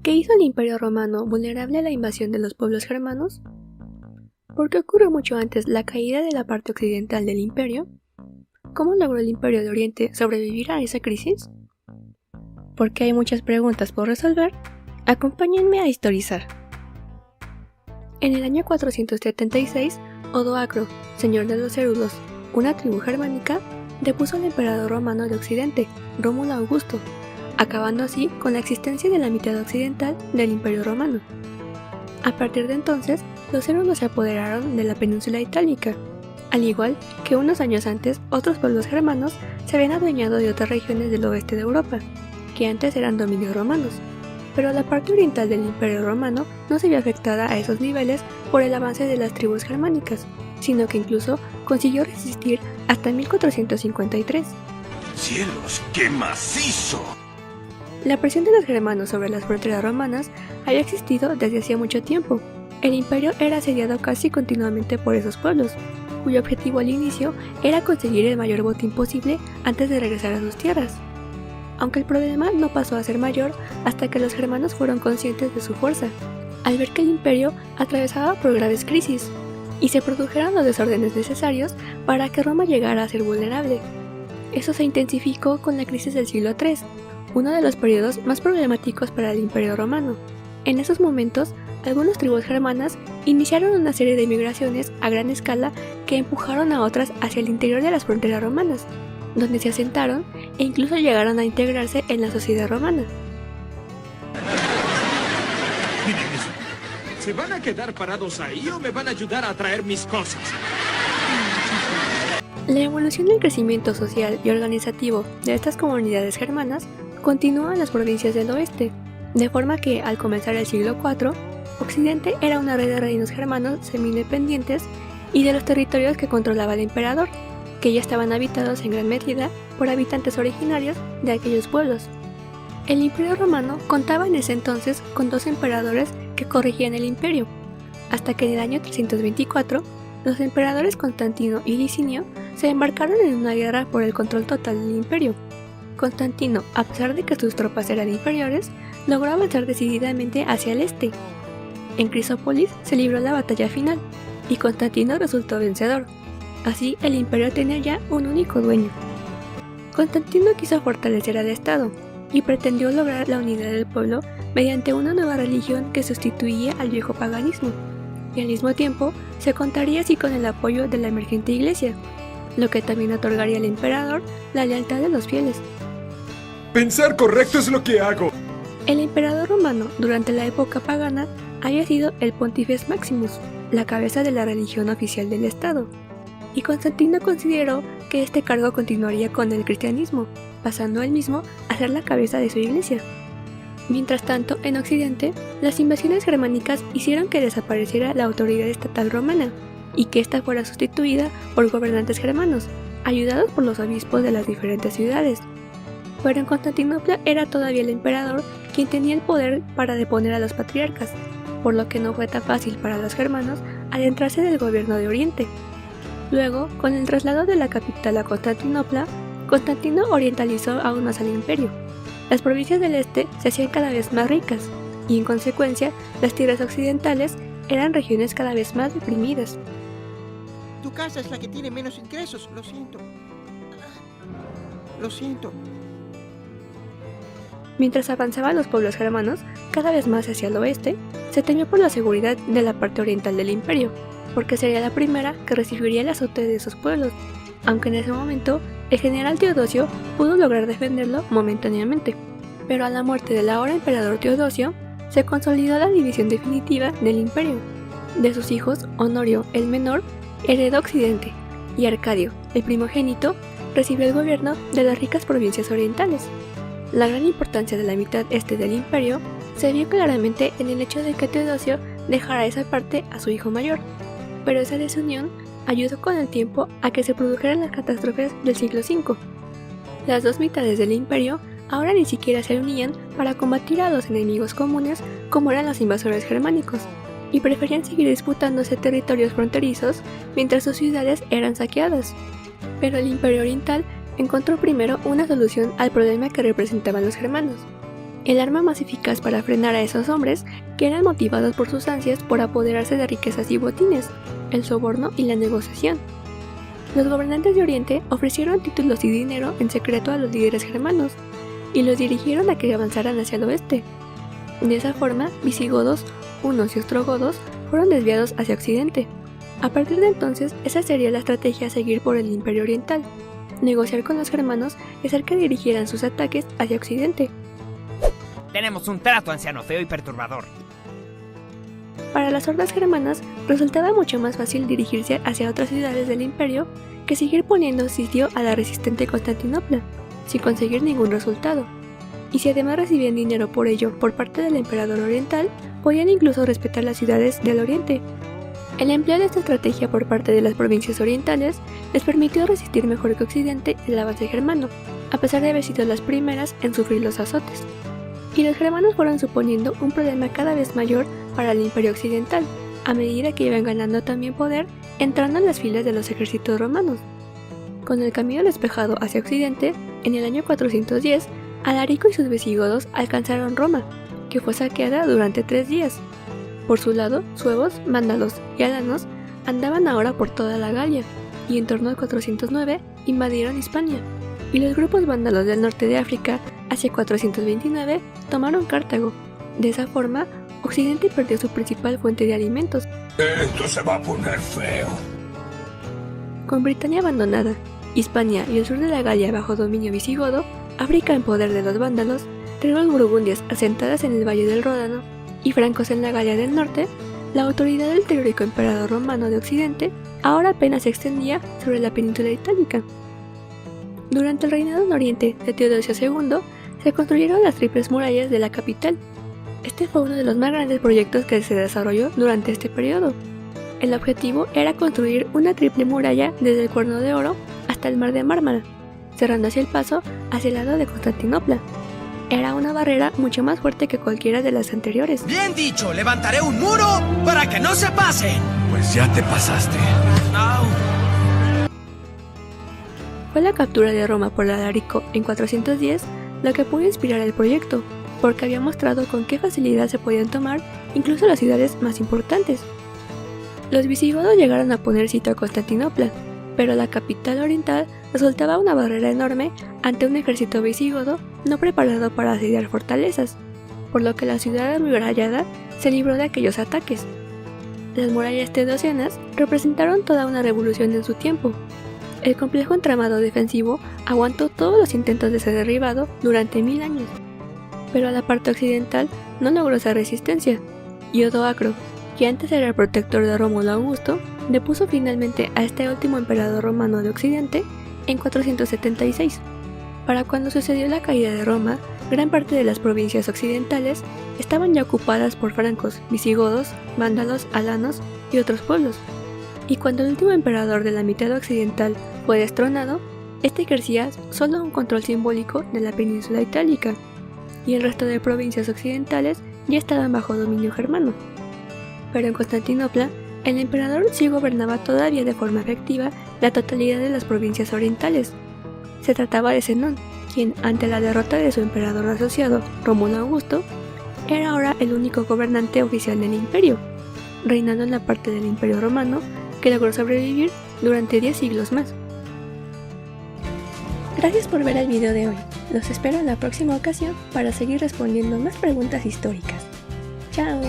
¿Qué hizo el Imperio Romano vulnerable a la invasión de los pueblos germanos? ¿Por qué ocurrió mucho antes la caída de la parte occidental del imperio? ¿Cómo logró el Imperio de Oriente sobrevivir a esa crisis? Porque hay muchas preguntas por resolver, acompáñenme a historizar. En el año 476, Odoacro, señor de los Érulos, una tribu germánica, depuso al emperador romano de Occidente, Rómulo Augusto, acabando así con la existencia de la mitad occidental del Imperio Romano. A partir de entonces, los érulos se apoderaron de la península itálica, al igual que unos años antes otros pueblos germanos se habían adueñado de otras regiones del oeste de Europa, que antes eran dominios romanos, pero la parte oriental del Imperio Romano no se vio afectada a esos niveles por el avance de las tribus germánicas, sino que incluso consiguió resistir hasta 1453. ¡Cielos, qué macizo! La presión de los germanos sobre las fronteras romanas había existido desde hacía mucho tiempo. El imperio era asediado casi continuamente por esos pueblos, cuyo objetivo al inicio era conseguir el mayor botín posible antes de regresar a sus tierras. Aunque el problema no pasó a ser mayor hasta que los germanos fueron conscientes de su fuerza, al ver que el imperio atravesaba por graves crisis, y se produjeron los desórdenes necesarios para que Roma llegara a ser vulnerable. Eso se intensificó con la crisis del siglo III, uno de los periodos más problemáticos para el Imperio Romano. En esos momentos, algunas tribus germanas iniciaron una serie de migraciones a gran escala que empujaron a otras hacia el interior de las fronteras romanas, donde se asentaron e incluso llegaron a integrarse en la sociedad romana. Miren eso. ¿Se van a quedar parados ahí o me van a ayudar a traer mis cosas? La evolución del crecimiento social y organizativo de estas comunidades germanas continúa en las provincias del oeste, de forma que, al comenzar el siglo IV, Occidente era una red de reinos germanos semi-independientes y de los territorios que controlaba el emperador, que ya estaban habitados en gran medida por habitantes originarios de aquellos pueblos. El Imperio Romano contaba en ese entonces con 2 emperadores que corregían el imperio, hasta que en el año 324, los emperadores Constantino y Licinio se embarcaron en una guerra por el control total del imperio. Constantino, a pesar de que sus tropas eran inferiores, logró avanzar decididamente hacia el este. En Crisópolis se libró la batalla final, y Constantino resultó vencedor. Así, el imperio tenía ya un único dueño. Constantino quiso fortalecer al Estado, y pretendió lograr la unidad del pueblo mediante una nueva religión que sustituía al viejo paganismo, y al mismo tiempo se contaría así con el apoyo de la emergente iglesia, lo que también otorgaría al emperador la lealtad de los fieles. Pensar correcto es lo que hago. El emperador romano durante la época pagana había sido el Pontifex Maximus, la cabeza de la religión oficial del Estado, y Constantino consideró que este cargo continuaría con el cristianismo, pasando él mismo a ser la cabeza de su iglesia. Mientras tanto, en Occidente, las invasiones germánicas hicieron que desapareciera la autoridad estatal romana, y que ésta fuera sustituida por gobernantes germanos, ayudados por los obispos de las diferentes ciudades. Pero en Constantinopla era todavía el emperador quien tenía el poder para deponer a los patriarcas, por lo que no fue tan fácil para los germanos adentrarse del gobierno de Oriente. Luego, con el traslado de la capital a Constantinopla, Constantino orientalizó aún más al imperio. Las provincias del este se hacían cada vez más ricas, y en consecuencia, las tierras occidentales eran regiones cada vez más deprimidas. Tu casa es la que tiene menos ingresos, lo siento. Lo siento. Mientras avanzaban los pueblos germanos, cada vez más hacia el oeste, se temió por la seguridad de la parte oriental del imperio, porque sería la primera que recibiría el azote de esos pueblos, aunque en ese momento el general Teodosio pudo lograr defenderlo momentáneamente. Pero a la muerte del ahora emperador Teodosio, se consolidó la división definitiva del imperio. De sus hijos, Honorio, el menor, heredó Occidente, y Arcadio, el primogénito, recibió el gobierno de las ricas provincias orientales. La gran importancia de la mitad este del imperio se vio claramente en el hecho de que Teodosio dejara esa parte a su hijo mayor, pero esa desunión ayudó con el tiempo a que se produjeran las catástrofes del siglo V. Las 2 mitades del imperio ahora ni siquiera se unían para combatir a los enemigos comunes como eran los invasores germánicos, y preferían seguir disputándose territorios fronterizos mientras sus ciudades eran saqueadas. Pero el imperio oriental encontró primero una solución al problema que representaban los germanos. el arma más eficaz para frenar a esos hombres que eran motivados por sus ansias por apoderarse de riquezas y botines, el soborno y la negociación. Los gobernantes de Oriente ofrecieron títulos y dinero en secreto a los líderes germanos y los dirigieron a que avanzaran hacia el oeste. De esa forma, visigodos, hunos y ostrogodos fueron desviados hacia occidente. A partir de entonces, esa sería la estrategia a seguir por el Imperio Oriental: negociar con los germanos y hacer que dirigieran sus ataques hacia occidente. Tenemos un trato, anciano feo y perturbador. Para las hordas germanas resultaba mucho más fácil dirigirse hacia otras ciudades del imperio que seguir poniendo sitio a la resistente Constantinopla, sin conseguir ningún resultado. Y si además recibían dinero por ello por parte del emperador oriental, podían incluso respetar las ciudades del oriente. El empleo de esta estrategia por parte de las provincias orientales les permitió resistir mejor que Occidente el avance germano, a pesar de haber sido las primeras en sufrir los azotes. Y los germanos fueron suponiendo un problema cada vez mayor para el imperio occidental, a medida que iban ganando también poder entrando en las filas de los ejércitos romanos. Con el camino despejado hacia occidente, en el año 410, Alarico y sus visigodos alcanzaron Roma, que fue saqueada durante 3 días. Por su lado, suevos, vándalos y alanos andaban ahora por toda la Galia, y en torno al 409 invadieron Hispania, y los grupos vándalos del norte de África, hacia 429, tomaron Cartago. De esa forma, Occidente perdió su principal fuente de alimentos. Esto se va a poner feo. Con Britania abandonada, Hispania y el sur de la Galia bajo dominio visigodo, África en poder de los vándalos, tribus burgundias asentadas en el valle del Ródano y francos en la Galia del norte, la autoridad del teórico emperador romano de Occidente ahora apenas se extendía sobre la península itálica. Durante el reinado en Oriente de Teodosio II, se construyeron las triples murallas de la capital. Este fue uno de los más grandes proyectos que se desarrolló durante este periodo. El objetivo era construir una triple muralla desde el Cuerno de Oro hasta el Mar de Mármara, cerrando así el paso hacia el lado de Constantinopla. Era una barrera mucho más fuerte que cualquiera de las anteriores. Bien dicho, levantaré un muro para que no se pasen. Pues ya te pasaste. Au. Fue la captura de Roma por Alarico en 410 lo que pudo inspirar el proyecto, porque había mostrado con qué facilidad se podían tomar incluso las ciudades más importantes. Los visigodos llegaron a poner sitio a Constantinopla, pero la capital oriental resultaba una barrera enorme ante un ejército visigodo no preparado para asediar fortalezas, por lo que la ciudad amurallada se libró de aquellos ataques. Las murallas teodosianas representaron toda una revolución en su tiempo. El complejo entramado defensivo aguantó todos los intentos de ser derribado durante 1000 años, pero la parte occidental no logró esa resistencia, y Odoacro, que antes era el protector de Rómulo Augusto, depuso finalmente a este último emperador romano de Occidente en 476. Para cuando sucedió la caída de Roma, gran parte de las provincias occidentales estaban ya ocupadas por francos, visigodos, vándalos, alanos y otros pueblos. Y cuando el último emperador de la mitad occidental fue destronado, este ejercía solo un control simbólico de la península itálica, y el resto de provincias occidentales ya estaban bajo dominio germano. Pero en Constantinopla, el emperador sí gobernaba todavía de forma efectiva la totalidad de las provincias orientales. Se trataba de Zenón, quien, ante la derrota de su emperador asociado, Rómulo Augusto, era ahora el único gobernante oficial del imperio, reinando en la parte del imperio romano que logró sobrevivir durante 10 siglos más. Gracias por ver el video de hoy. Los espero en la próxima ocasión para seguir respondiendo más preguntas históricas. ¡Chao!